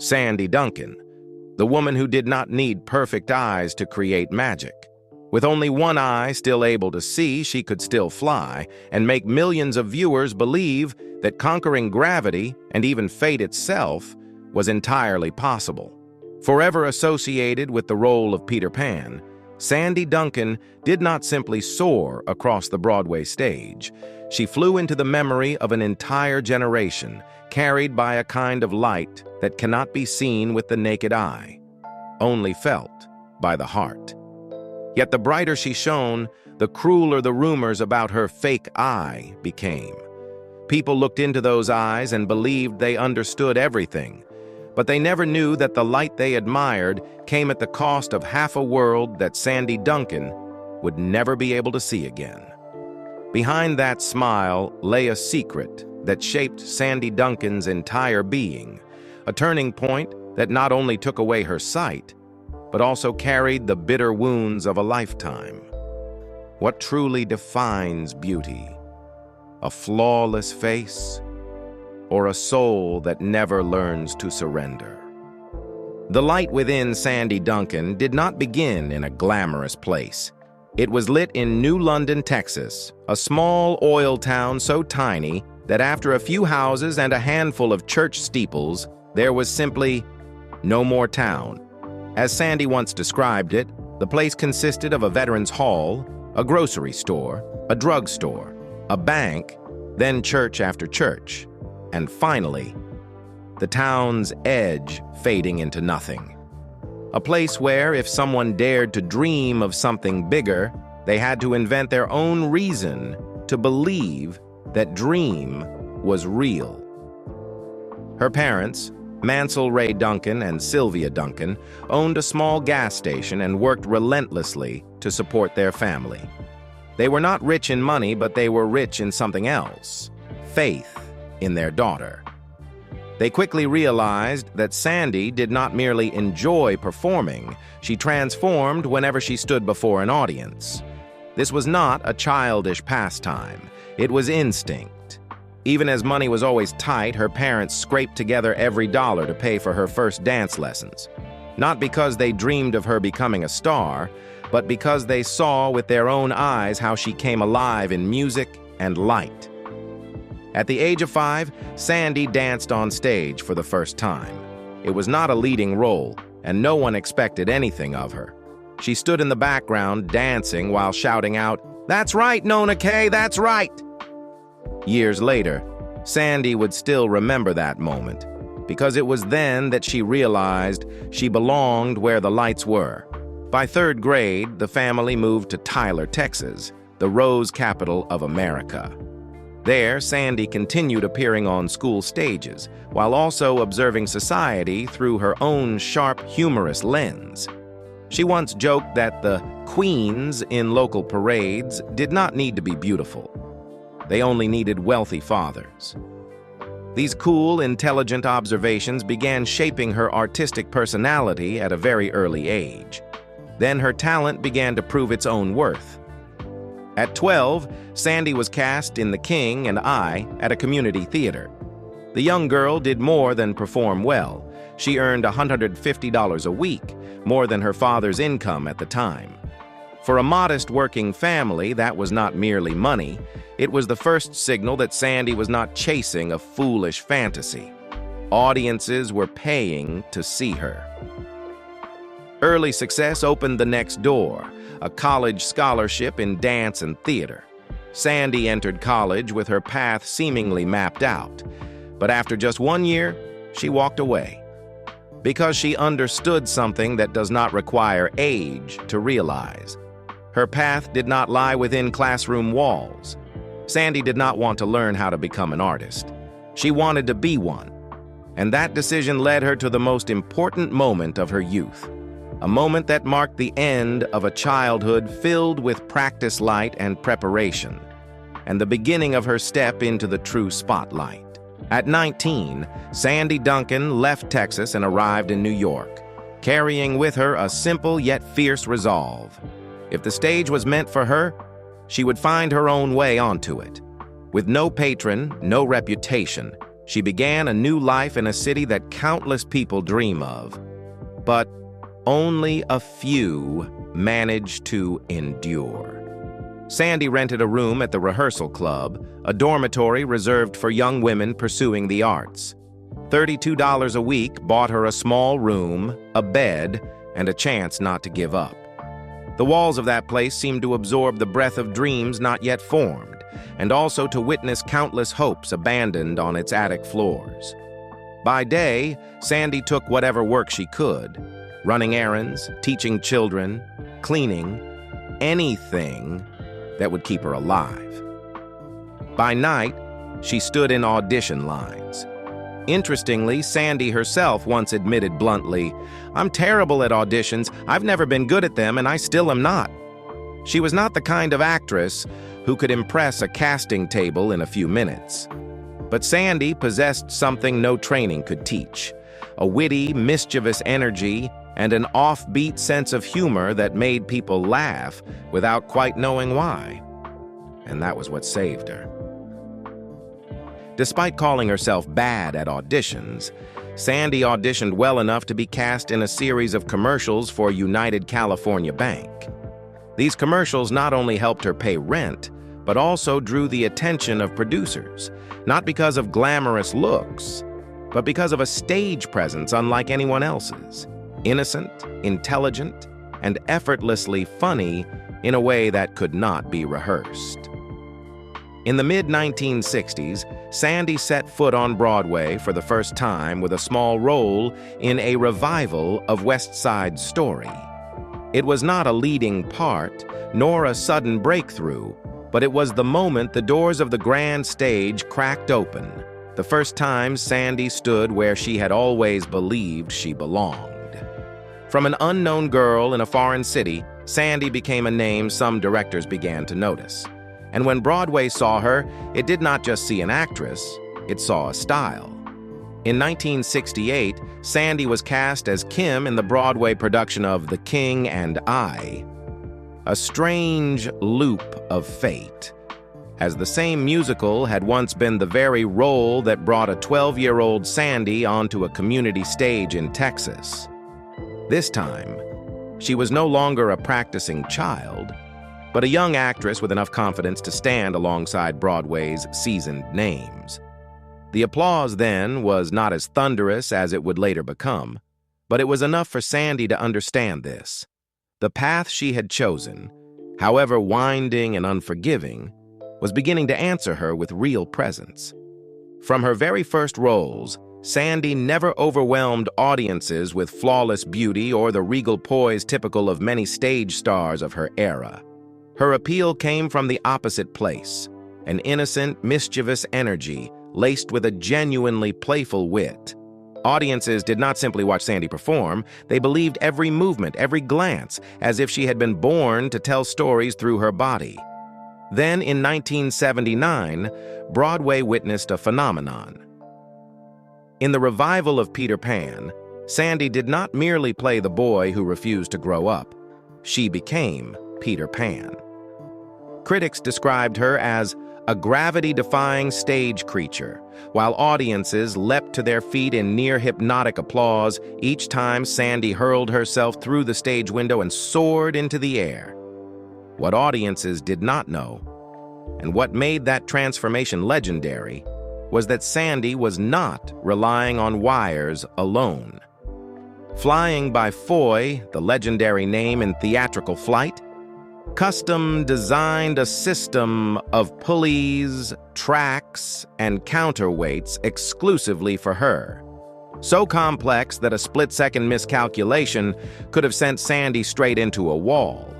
Sandy Duncan, the woman who did not need perfect eyes to create magic. With only one eye still able to see, she could still fly and make millions of viewers believe that conquering gravity and even fate itself was entirely possible. Forever associated with the role of Peter Pan, Sandy Duncan did not simply soar across the Broadway stage. She flew into the memory of an entire generation, carried by a kind of light that cannot be seen with the naked eye, only felt by the heart. Yet the brighter she shone, the crueler the rumors about her fake eye became. People looked into those eyes and believed they understood everything, but they never knew that the light they admired came at the cost of half a world that Sandy Duncan would never be able to see again. Behind that smile lay a secret that shaped Sandy Duncan's entire being, a turning point that not only took away her sight, but also carried the bitter wounds of a lifetime. What truly defines beauty? A flawless face, or a soul that never learns to surrender? The light within Sandy Duncan did not begin in a glamorous place. It was lit in New London, Texas, a small oil town so tiny that after a few houses and a handful of church steeples, there was simply no more town. As Sandy once described it, the place consisted of a veterans hall, a grocery store, a drugstore, a bank, then church after church, and finally, the town's edge fading into nothing. A place where, if someone dared to dream of something bigger, they had to invent their own reason to believe that dream was real. Her parents, Mansell Ray Duncan and Sylvia Duncan, owned a small gas station and worked relentlessly to support their family. They were not rich in money, but they were rich in something else: faith in their daughter. They quickly realized that Sandy did not merely enjoy performing, she transformed whenever she stood before an audience. This was not a childish pastime, it was instinct. Even as money was always tight, her parents scraped together every dollar to pay for her first dance lessons. Not because they dreamed of her becoming a star, but because they saw with their own eyes how she came alive in music and light. At the age of 5, Sandy danced on stage for the first time. It was not a leading role, and no one expected anything of her. She stood in the background dancing while shouting out, "That's right, Nona Kay, that's right!" Years later, Sandy would still remember that moment, because it was then that she realized she belonged where the lights were. By 3rd grade, the family moved to Tyler, Texas, the rose capital of America. There, Sandy continued appearing on school stages, while also observing society through her own sharp, humorous lens. She once joked that the queens in local parades did not need to be beautiful. They only needed wealthy fathers. These cool, intelligent observations began shaping her artistic personality at a very early age. Then her talent began to prove its own worth. At 12, Sandy was cast in The King and I at a community theater. The young girl did more than perform well. She earned $150 a week, more than her father's income at the time. For a modest working family, that was not merely money. It was the first signal that Sandy was not chasing a foolish fantasy. Audiences were paying to see her. Early success opened the next door, a college scholarship in dance and theater. Sandy entered college with her path seemingly mapped out, but after just 1 year, she walked away. Because she understood something that does not require age to realize. Her path did not lie within classroom walls. Sandy did not want to learn how to become an artist. She wanted to be one. And that decision led her to the most important moment of her youth. A moment that marked the end of a childhood filled with practice light and preparation, and the beginning of her step into the true spotlight. At 19, Sandy Duncan left Texas and arrived in New York, carrying with her a simple yet fierce resolve. If the stage was meant for her, she would find her own way onto it. With no patron, no reputation, She began a new life in a city that countless people dream of. But only a few managed to endure. Sandy rented a room at the rehearsal club, a dormitory reserved for young women pursuing the arts. $32 a week bought her a small room, a bed, and a chance not to give up. The walls of that place seemed to absorb the breath of dreams not yet formed, and also to witness countless hopes abandoned on its attic floors. By day, Sandy took whatever work she could, running errands, teaching children, cleaning, anything that would keep her alive. By night, she stood in audition lines. Interestingly, Sandy herself once admitted bluntly, "I'm terrible at auditions, I've never been good at them, and I still am not." She was not the kind of actress who could impress a casting table in a few minutes. But Sandy possessed something no training could teach, a witty, mischievous energy and an offbeat sense of humor that made people laugh without quite knowing why. And that was what saved her. Despite calling herself bad at auditions, Sandy auditioned well enough to be cast in a series of commercials for United California Bank. These commercials not only helped her pay rent, but also drew the attention of producers, not because of glamorous looks, but because of a stage presence unlike anyone else's, innocent, intelligent, and effortlessly funny in a way that could not be rehearsed. In the mid-1960s, Sandy set foot on Broadway for the first time with a small role in a revival of West Side Story. It was not a leading part, nor a sudden breakthrough, but it was the moment the doors of the grand stage cracked open, the first time Sandy stood where she had always believed she belonged. From an unknown girl in a foreign city, Sandy became a name some directors began to notice. And when Broadway saw her, it did not just see an actress, it saw a style. In 1968, Sandy was cast as Kim in the Broadway production of The King and I, a strange loop of fate, as the same musical had once been the very role that brought a 12-year-old Sandy onto a community stage in Texas. This time, she was no longer a practicing child, but a young actress with enough confidence to stand alongside Broadway's seasoned names. The applause then was not as thunderous as it would later become, but it was enough for Sandy to understand this. The path she had chosen, however winding and unforgiving, was beginning to answer her with real presence. From her very first roles, Sandy never overwhelmed audiences with flawless beauty or the regal poise typical of many stage stars of her era. Her appeal came from the opposite place, an innocent, mischievous energy laced with a genuinely playful wit. Audiences did not simply watch Sandy perform, they believed every movement, every glance, as if she had been born to tell stories through her body. Then, in 1979, Broadway witnessed a phenomenon. In the revival of Peter Pan, Sandy did not merely play the boy who refused to grow up. She became Peter Pan. Critics described her as a gravity-defying stage creature, while audiences leapt to their feet in near-hypnotic applause each time Sandy hurled herself through the stage window and soared into the air. What audiences did not know, and what made that transformation legendary, was that Sandy was not relying on wires alone. Flying by Foy, the legendary name in theatrical flight, custom designed a system of pulleys, tracks, and counterweights exclusively for her. So complex that a split-second miscalculation could have sent Sandy straight into a wall.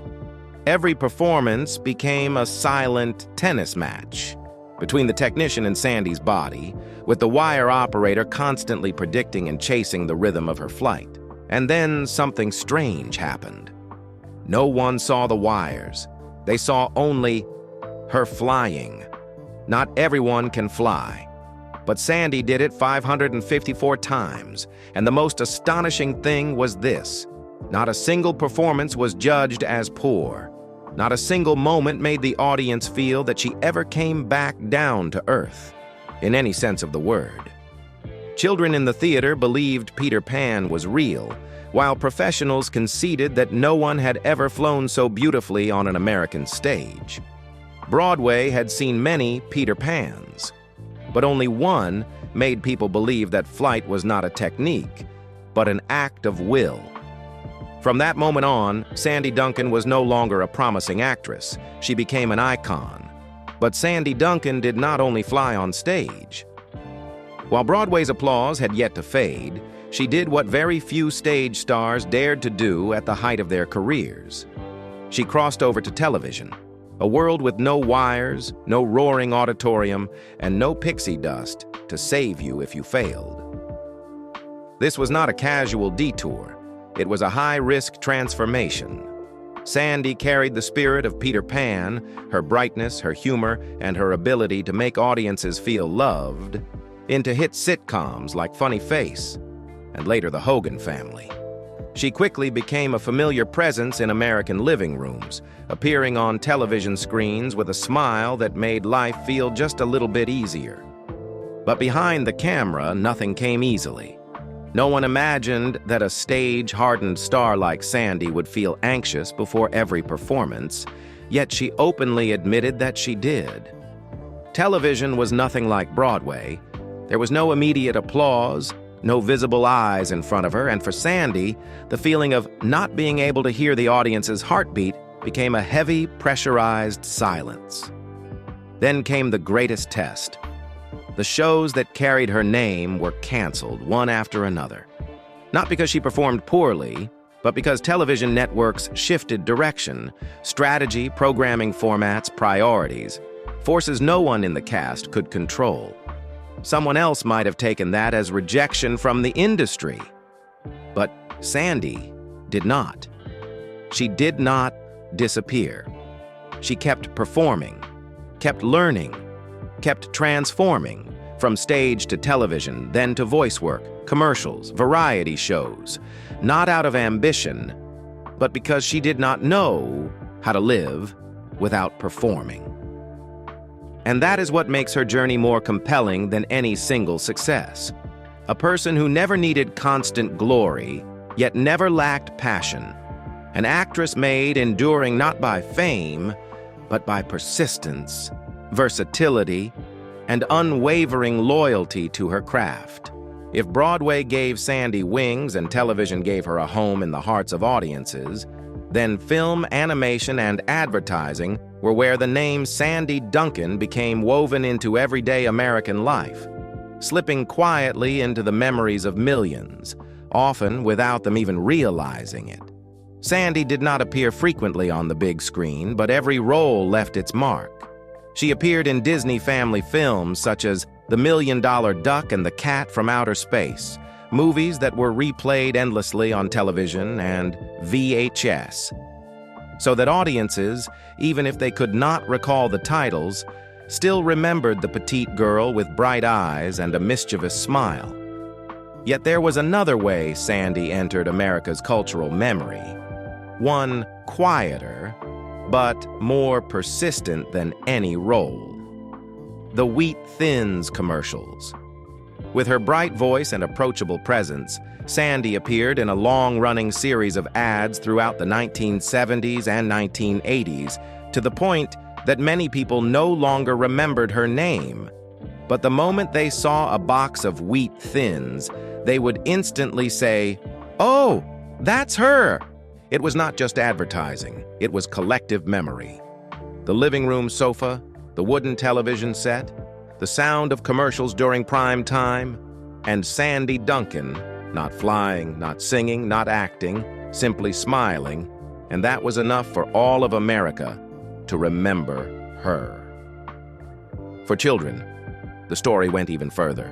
Every performance became a silent tennis match between the technician and Sandy's body, with the wire operator constantly predicting and chasing the rhythm of her flight. And then something strange happened. No one saw the wires. They saw only her flying. Not everyone can fly, but Sandy did it 554 times, and the most astonishing thing was this: not a single performance was judged as poor. Not a single moment made the audience feel that she ever came back down to earth, in any sense of the word. Children in the theater believed Peter Pan was real, while professionals conceded that no one had ever flown so beautifully on an American stage. Broadway had seen many Peter Pans, but only one made people believe that flight was not a technique, but an act of will. From that moment on, Sandy Duncan was no longer a promising actress. She became an icon. But Sandy Duncan did not only fly on stage. While Broadway's applause had yet to fade, she did what very few stage stars dared to do at the height of their careers. She crossed over to television, a world with no wires, no roaring auditorium, and no pixie dust to save you if you failed. This was not a casual detour. It was a high-risk transformation. Sandy carried the spirit of Peter Pan, her brightness, her humor, and her ability to make audiences feel loved, into hit sitcoms like Funny Face, and later The Hogan Family. She quickly became a familiar presence in American living rooms, appearing on television screens with a smile that made life feel just a little bit easier. But behind the camera, nothing came easily. No one imagined that a stage-hardened star like Sandy would feel anxious before every performance, yet she openly admitted that she did. Television was nothing like Broadway. There was no immediate applause, no visible eyes in front of her, and for Sandy, the feeling of not being able to hear the audience's heartbeat became a heavy, pressurized silence. Then came the greatest test. The shows that carried her name were canceled one after another. Not because she performed poorly, but because television networks shifted direction, strategy, programming formats, priorities, forces no one in the cast could control. Someone else might have taken that as rejection from the industry. But Sandy did not. She did not disappear. She kept performing, kept learning, kept transforming, from stage to television, then to voice work, commercials, variety shows, not out of ambition, but because she did not know how to live without performing. And that is what makes her journey more compelling than any single success. A person who never needed constant glory, yet never lacked passion. An actress made enduring not by fame, but by persistence, versatility, and unwavering loyalty to her craft. If Broadway gave Sandy wings and television gave her a home in the hearts of audiences, then film, animation, and advertising were where the name Sandy Duncan became woven into everyday American life, slipping quietly into the memories of millions, often without them even realizing it. Sandy did not appear frequently on the big screen, but every role left its mark. She appeared in Disney family films such as The $1,000,000 Duck and the Cat from Outer Space, movies that were replayed endlessly on television and VHS, so that audiences, even if they could not recall the titles, still remembered the petite girl with bright eyes and a mischievous smile. Yet there was another way Sandy entered America's cultural memory, one quieter, but more persistent than any role. The Wheat Thins commercials. With her bright voice and approachable presence, Sandy appeared in a long-running series of ads throughout the 1970s and 1980s, to the point that many people no longer remembered her name. But the moment they saw a box of Wheat Thins, they would instantly say, "Oh, that's her!" It was not just advertising, it was collective memory. The living room sofa, the wooden television set, the sound of commercials during prime time, and Sandy Duncan, not flying, not singing, not acting, simply smiling, and that was enough for all of America to remember her. For children, the story went even further.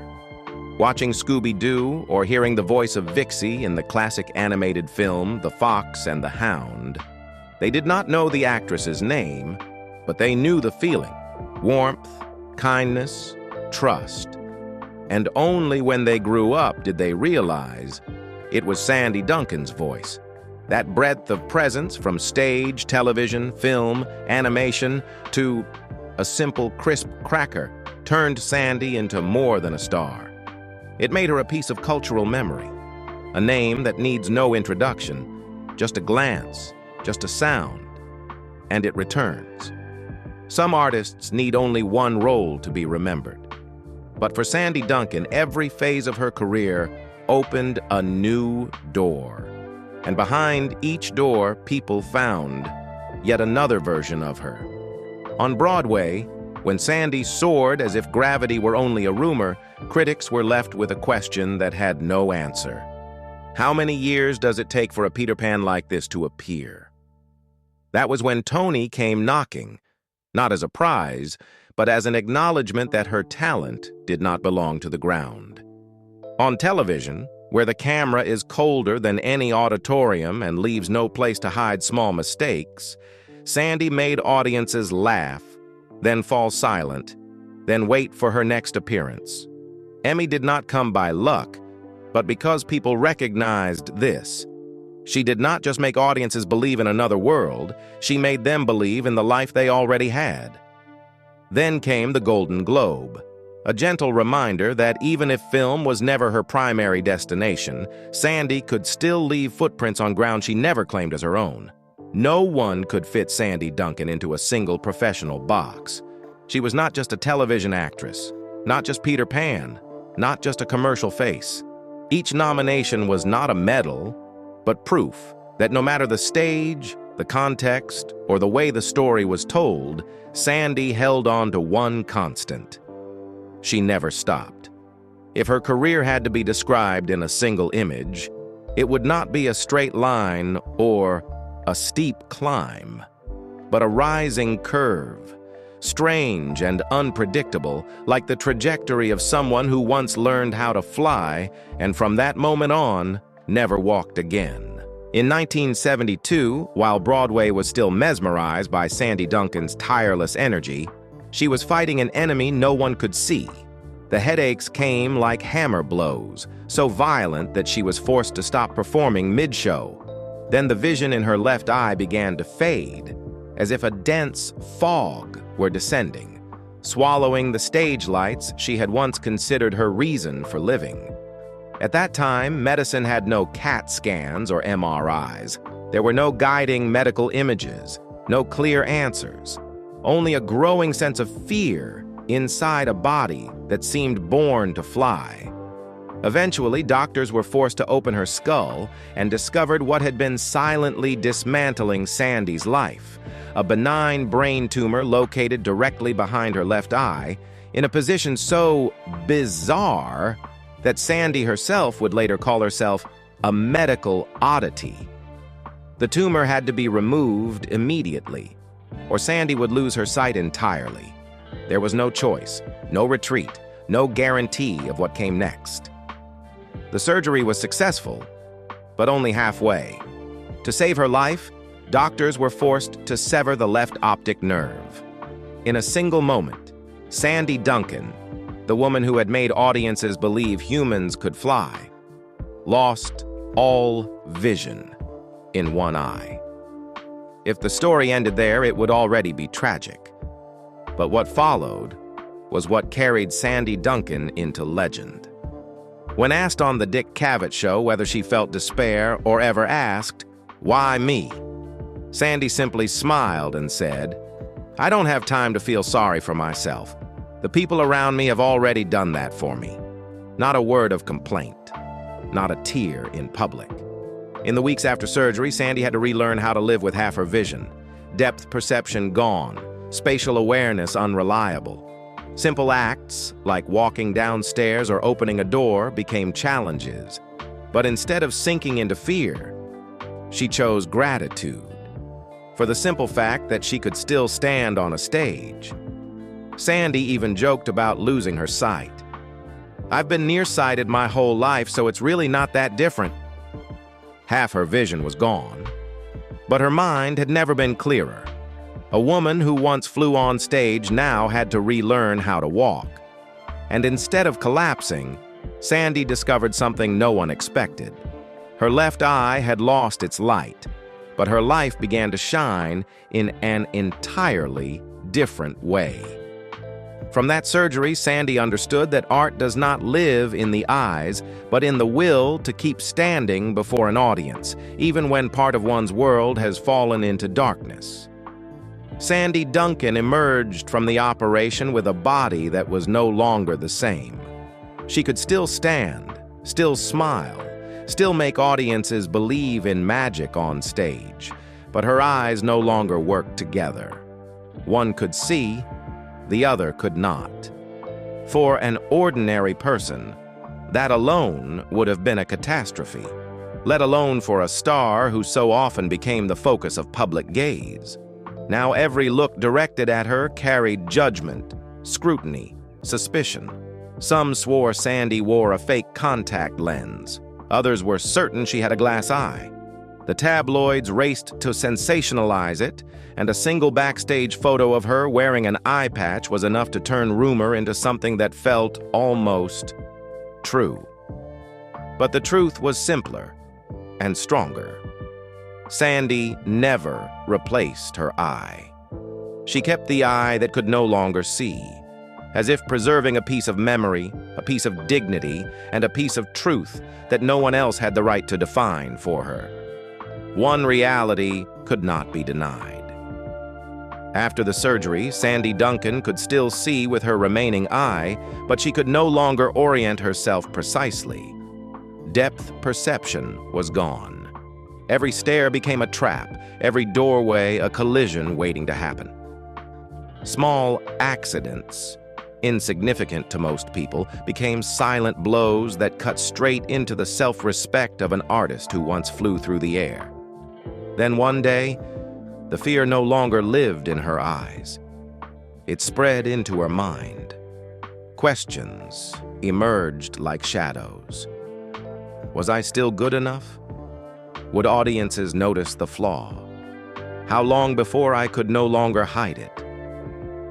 Watching Scooby-Doo or hearing the voice of Vixie in the classic animated film The Fox and the Hound, they did not know the actress's name, but they knew the feeling: warmth, kindness, trust. And only when they grew up did they realize it was Sandy Duncan's voice. That breadth of presence from stage, television, film, animation to a simple, crisp cracker turned Sandy into more than a star. It made her a piece of cultural memory, a name that needs no introduction, just a glance, just a sound, and it returns. Some artists need only one role to be remembered. But for Sandy Duncan, every phase of her career opened a new door. And behind each door, people found yet another version of her. On Broadway, when Sandy soared as if gravity were only a rumor, critics were left with a question that had no answer. How many years does it take for a Peter Pan like this to appear? That was when Tony came knocking, not as a prize, but as an acknowledgement that her talent did not belong to the ground. On television, where the camera is colder than any auditorium and leaves no place to hide small mistakes, Sandy made audiences laugh, then fall silent, then wait for her next appearance. Emmy did not come by luck, but because people recognized this. She did not just make audiences believe in another world, she made them believe in the life they already had. Then came the Golden Globe, a gentle reminder that even if film was never her primary destination, Sandy could still leave footprints on ground she never claimed as her own. No one could fit Sandy Duncan into a single professional box. She was not just a television actress, not just Peter Pan, not just a commercial face. Each nomination was not a medal, but proof that no matter the stage, the context, or the way the story was told, Sandy held on to one constant. She never stopped. If her career had to be described in a single image, it would not be a straight line or a steep climb, but a rising curve, strange and unpredictable, like the trajectory of someone who once learned how to fly and from that moment on, never walked again. In 1972, while Broadway was still mesmerized by Sandy Duncan's tireless energy, she was fighting an enemy no one could see. The headaches came like hammer blows, so violent that she was forced to stop performing mid-show. Then the vision in her left eye began to fade, as if a dense fog were descending, swallowing the stage lights she had once considered her reason for living. At that time, medicine had no CAT scans or MRIs. There were no guiding medical images, no clear answers, only a growing sense of fear inside a body that seemed born to fly. Eventually, doctors were forced to open her skull and discovered what had been silently dismantling Sandy's life, a benign brain tumor located directly behind her left eye, in a position so bizarre that Sandy herself would later call herself a medical oddity. The tumor had to be removed immediately, or Sandy would lose her sight entirely. There was no choice, no retreat, no guarantee of what came next. The surgery was successful, but only halfway. To save her life, doctors were forced to sever the left optic nerve. In a single moment, Sandy Duncan, the woman who had made audiences believe humans could fly, lost all vision in one eye. If the story ended there, it would already be tragic. But what followed was what carried Sandy Duncan into legend. When asked on the Dick Cavett Show whether she felt despair or ever asked, "Why me?" Sandy simply smiled and said, "I don't have time to feel sorry for myself. The people around me have already done that for me." Not a word of complaint, not a tear in public. In the weeks after surgery, Sandy had to relearn how to live with half her vision. Depth perception gone, spatial awareness unreliable. Simple acts, like walking downstairs or opening a door, became challenges. But instead of sinking into fear, she chose gratitude for the simple fact that she could still stand on a stage. Sandy even joked about losing her sight. "I've been nearsighted my whole life, so it's really not that different." Half her vision was gone, but her mind had never been clearer. A woman who once flew on stage now had to relearn how to walk. And instead of collapsing, Sandy discovered something no one expected. Her left eye had lost its light, but her life began to shine in an entirely different way. From that surgery, Sandy understood that art does not live in the eyes, but in the will to keep standing before an audience, even when part of one's world has fallen into darkness. Sandy Duncan emerged from the operation with a body that was no longer the same. She could still stand, still smile, still make audiences believe in magic on stage, but her eyes no longer worked together. One could see, the other could not. For an ordinary person, that alone would have been a catastrophe, let alone for a star who so often became the focus of public gaze. Now every look directed at her carried judgment, scrutiny, suspicion. Some swore Sandy wore a fake contact lens. Others were certain she had a glass eye. The tabloids raced to sensationalize it, and a single backstage photo of her wearing an eye patch was enough to turn rumor into something that felt almost true. But the truth was simpler and stronger. Sandy never replaced her eye. She kept the eye that could no longer see, as if preserving a piece of memory, a piece of dignity, and a piece of truth that no one else had the right to define for her. One reality could not be denied. After the surgery, Sandy Duncan could still see with her remaining eye, but she could no longer orient herself precisely. Depth perception was gone. Every stair became a trap, every doorway a collision waiting to happen. Small accidents, insignificant to most people, became silent blows that cut straight into the self-respect of an artist who once flew through the air. Then one day, the fear no longer lived in her eyes. It spread into her mind. Questions emerged like shadows. Was I still good enough? Would audiences notice the flaw? How long before I could no longer hide it?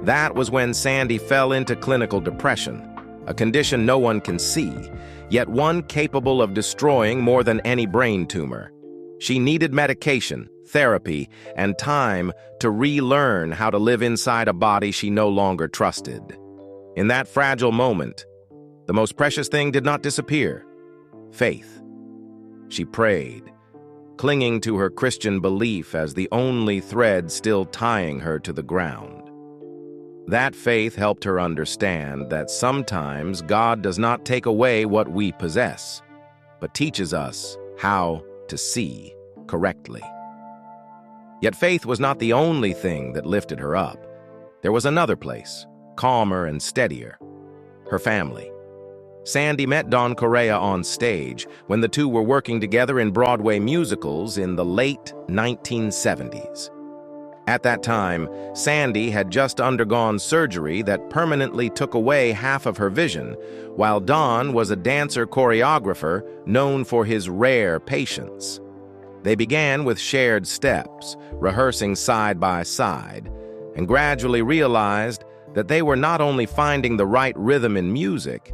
That was when Sandy fell into clinical depression, a condition no one can see, yet one capable of destroying more than any brain tumor. She needed medication, therapy, and time to relearn how to live inside a body she no longer trusted. In that fragile moment, the most precious thing did not disappear: faith. She prayed, clinging to her Christian belief as the only thread still tying her to the ground. That faith helped her understand that sometimes God does not take away what we possess, but teaches us how to see correctly. Yet faith was not the only thing that lifted her up. There was another place, calmer and steadier: her family. Sandy met Don Correa on stage when the two were working together in Broadway musicals in the late 1970s. At that time, Sandy had just undergone surgery that permanently took away half of her vision, while Don was a dancer-choreographer known for his rare patience. They began with shared steps, rehearsing side by side, and gradually realized that they were not only finding the right rhythm in music,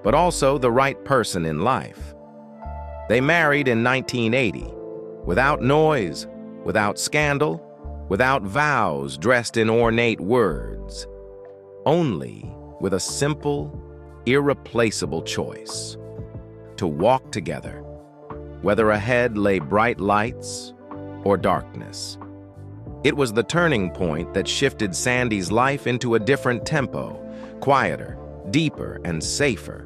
but also the right person in life. They married in 1980, without noise, without scandal, without vows dressed in ornate words, only with a simple, irreplaceable choice: to walk together, whether ahead lay bright lights or darkness. It was the turning point that shifted Sandy's life into a different tempo, quieter, deeper, and safer.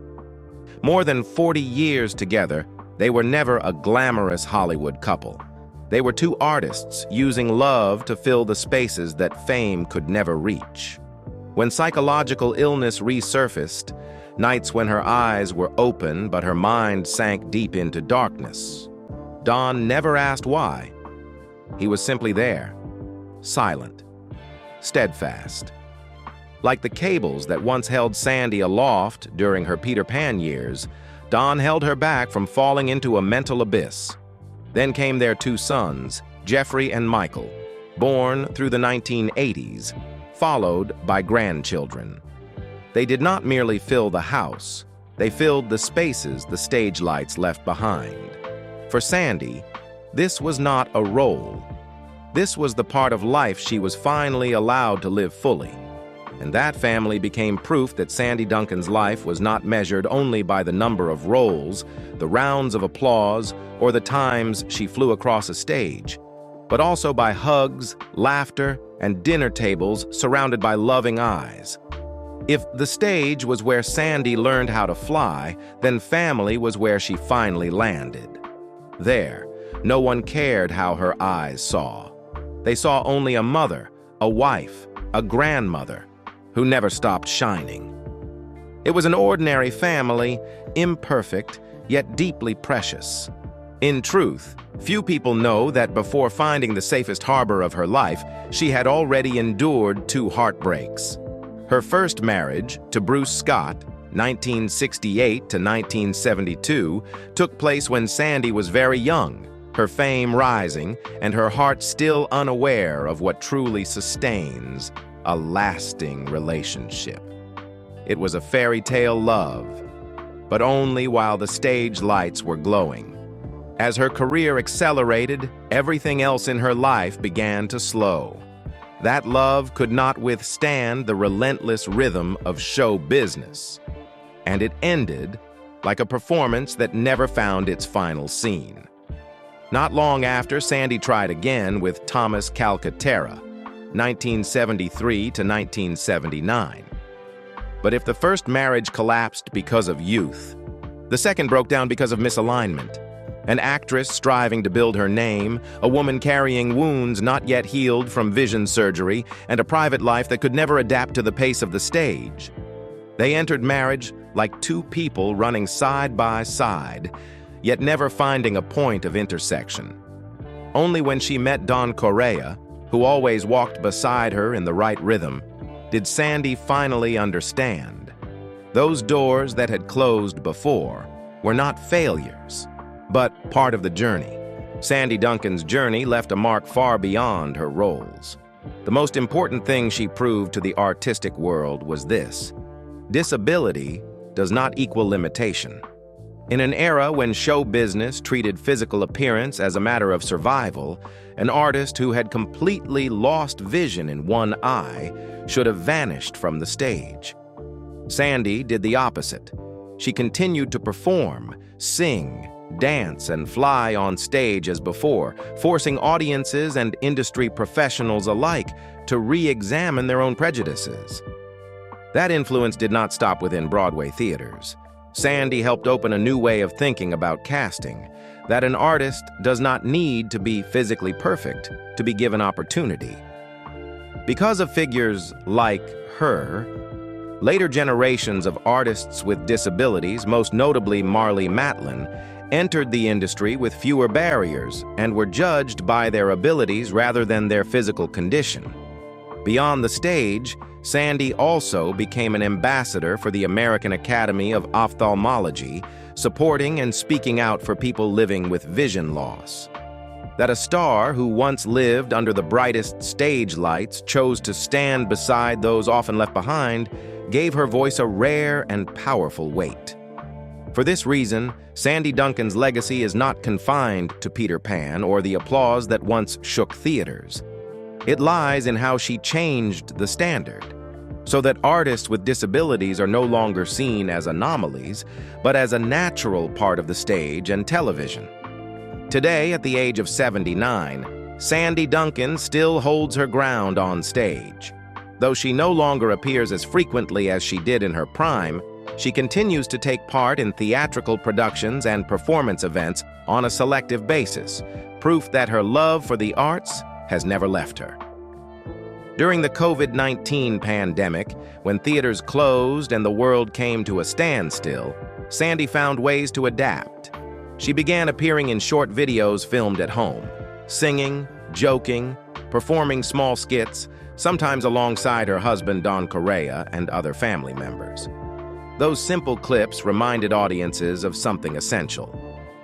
More than 40 years together, they were never a glamorous Hollywood couple. They were two artists using love to fill the spaces that fame could never reach. When psychological illness resurfaced, nights when her eyes were open but her mind sank deep into darkness, Don never asked why. He was simply there, silent, steadfast. Like the cables that once held Sandy aloft during her Peter Pan years, Don held her back from falling into a mental abyss. Then came their two sons, Jeffrey and Michael, born through the 1980s, followed by grandchildren. They did not merely fill the house, they filled the spaces the stage lights left behind. For Sandy, this was not a role. This was the part of life she was finally allowed to live fully. And that family became proof that Sandy Duncan's life was not measured only by the number of roles, the rounds of applause, or the times she flew across a stage, but also by hugs, laughter, and dinner tables surrounded by loving eyes. If the stage was where Sandy learned how to fly, then family was where she finally landed. There, no one cared how her eyes saw. They saw only a mother, a wife, a grandmother, who never stopped shining. It was an ordinary family, imperfect, yet deeply precious. In truth, few people know that before finding the safest harbor of her life, she had already endured 2 heartbreaks. Her first marriage, to Bruce Scott, 1968 to 1972, took place when Sandy was very young, her fame rising, and her heart still unaware of what truly sustains a lasting relationship. It was a fairy tale love, but only while the stage lights were glowing. As her career accelerated, everything else in her life began to slow. That love could not withstand the relentless rhythm of show business, and it ended like a performance that never found its final scene. Not long after, Sandy tried again with Thomas Calcaterra, 1973 to 1979. But if the first marriage collapsed because of youth, the second broke down because of misalignment. An actress striving to build her name, a woman carrying wounds not yet healed from vision surgery, and a private life that could never adapt to the pace of the stage. They entered marriage like 2 people running side by side, yet never finding a point of intersection. Only when she met Don Correa, who always walked beside her in the right rhythm, did Sandy finally understand. Those doors that had closed before were not failures, but part of the journey. Sandy Duncan's journey left a mark far beyond her roles. The most important thing she proved to the artistic world was this: disability does not equal limitation. In an era when show business treated physical appearance as a matter of survival, an artist who had completely lost vision in one eye should have vanished from the stage. Sandy did the opposite. She continued to perform, sing, dance, and fly on stage as before, forcing audiences and industry professionals alike to re-examine their own prejudices. That influence did not stop within Broadway theaters. Sandy helped open a new way of thinking about casting, that an artist does not need to be physically perfect to be given opportunity. Because of figures like her, later generations of artists with disabilities, most notably Marlee Matlin, entered the industry with fewer barriers and were judged by their abilities rather than their physical condition. Beyond the stage, Sandy also became an ambassador for the American Academy of Ophthalmology, supporting and speaking out for people living with vision loss. That a star who once lived under the brightest stage lights chose to stand beside those often left behind gave her voice a rare and powerful weight. For this reason, Sandy Duncan's legacy is not confined to Peter Pan or the applause that once shook theaters. It lies in how she changed the standard, so that artists with disabilities are no longer seen as anomalies, but as a natural part of the stage and television. Today, at the age of 79, Sandy Duncan still holds her ground on stage. Though she no longer appears as frequently as she did in her prime, she continues to take part in theatrical productions and performance events on a selective basis, proof that her love for the arts has never left her. During the COVID-19 pandemic, when theaters closed and the world came to a standstill, Sandy found ways to adapt. She began appearing in short videos filmed at home, singing, joking, performing small skits, sometimes alongside her husband Don Correa and other family members. Those simple clips reminded audiences of something essential.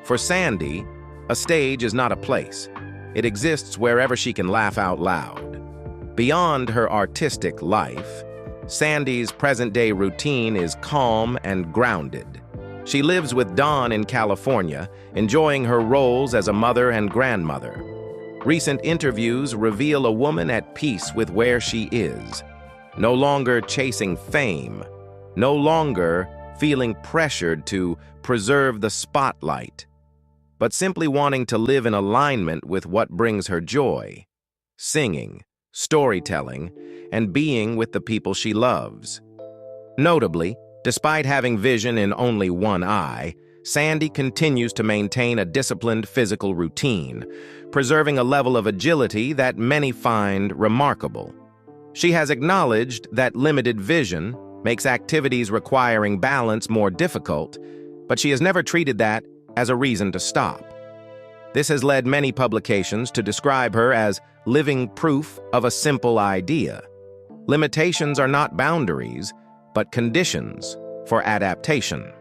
For Sandy, a stage is not a place. It exists wherever she can laugh out loud. Beyond her artistic life, Sandy's present-day routine is calm and grounded. She lives with Don in California, enjoying her roles as a mother and grandmother. Recent interviews reveal a woman at peace with where she is. no longer chasing fame, no longer feeling pressured to preserve the spotlight, but simply wanting to live in alignment with what brings her joy: singing, storytelling, and being with the people she loves. Notably, despite having vision in only one eye, Sandy continues to maintain a disciplined physical routine, preserving a level of agility that many find remarkable. She has acknowledged that limited vision makes activities requiring balance more difficult, but she has never treated that as a reason to stop. This has led many publications to describe her as living proof of a simple idea. Limitations are not boundaries, but conditions for adaptation.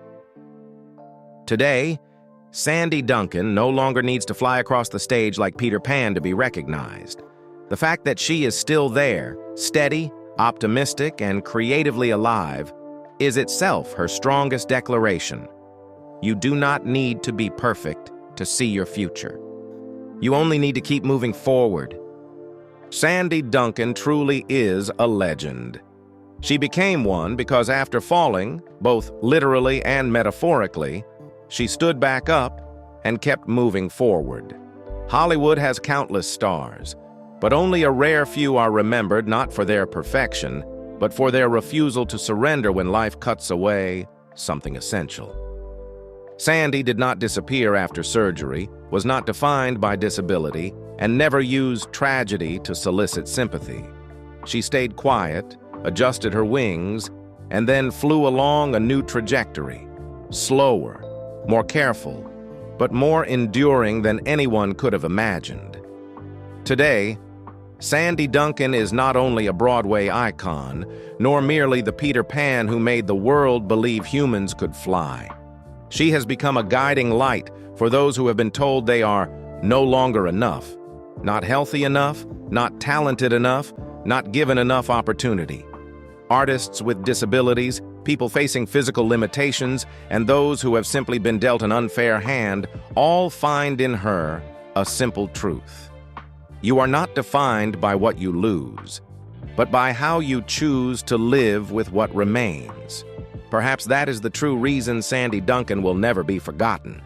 Today, Sandy Duncan no longer needs to fly across the stage like Peter Pan to be recognized. The fact that she is still there, steady, optimistic, and creatively alive, is itself her strongest declaration. You do not need to be perfect to see your future. You only need to keep moving forward. Sandy Duncan truly is a legend. She became one because after falling, both literally and metaphorically, she stood back up and kept moving forward. Hollywood has countless stars, but only a rare few are remembered not for their perfection, but for their refusal to surrender when life cuts away something essential. Sandy did not disappear after surgery, was not defined by disability, and never used tragedy to solicit sympathy. She stayed quiet, adjusted her wings, and then flew along a new trajectory, slower, more careful, but more enduring than anyone could have imagined. Today, Sandy Duncan is not only a Broadway icon, nor merely the Peter Pan who made the world believe humans could fly. She has become a guiding light for those who have been told they are no longer enough, not healthy enough, not talented enough, not given enough opportunity. Artists with disabilities, people facing physical limitations, and those who have simply been dealt an unfair hand all find in her a simple truth. You are not defined by what you lose, but by how you choose to live with what remains. Perhaps that is the true reason Sandy Duncan will never be forgotten.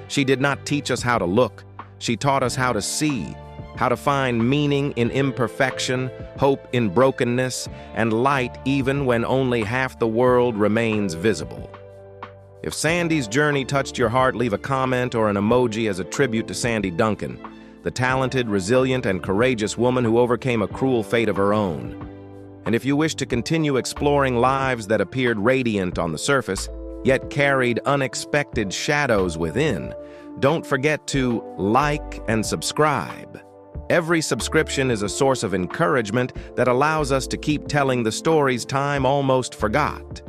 She did not teach us how to look. She taught us how to see, how to find meaning in imperfection, hope in brokenness, and light even when only half the world remains visible. If Sandy's journey touched your heart, leave a comment or an emoji as a tribute to Sandy Duncan, the talented, resilient, and courageous woman who overcame a cruel fate of her own. And if you wish to continue exploring lives that appeared radiant on the surface, yet carried unexpected shadows within, don't forget to like and subscribe. Every subscription is a source of encouragement that allows us to keep telling the stories time almost forgot.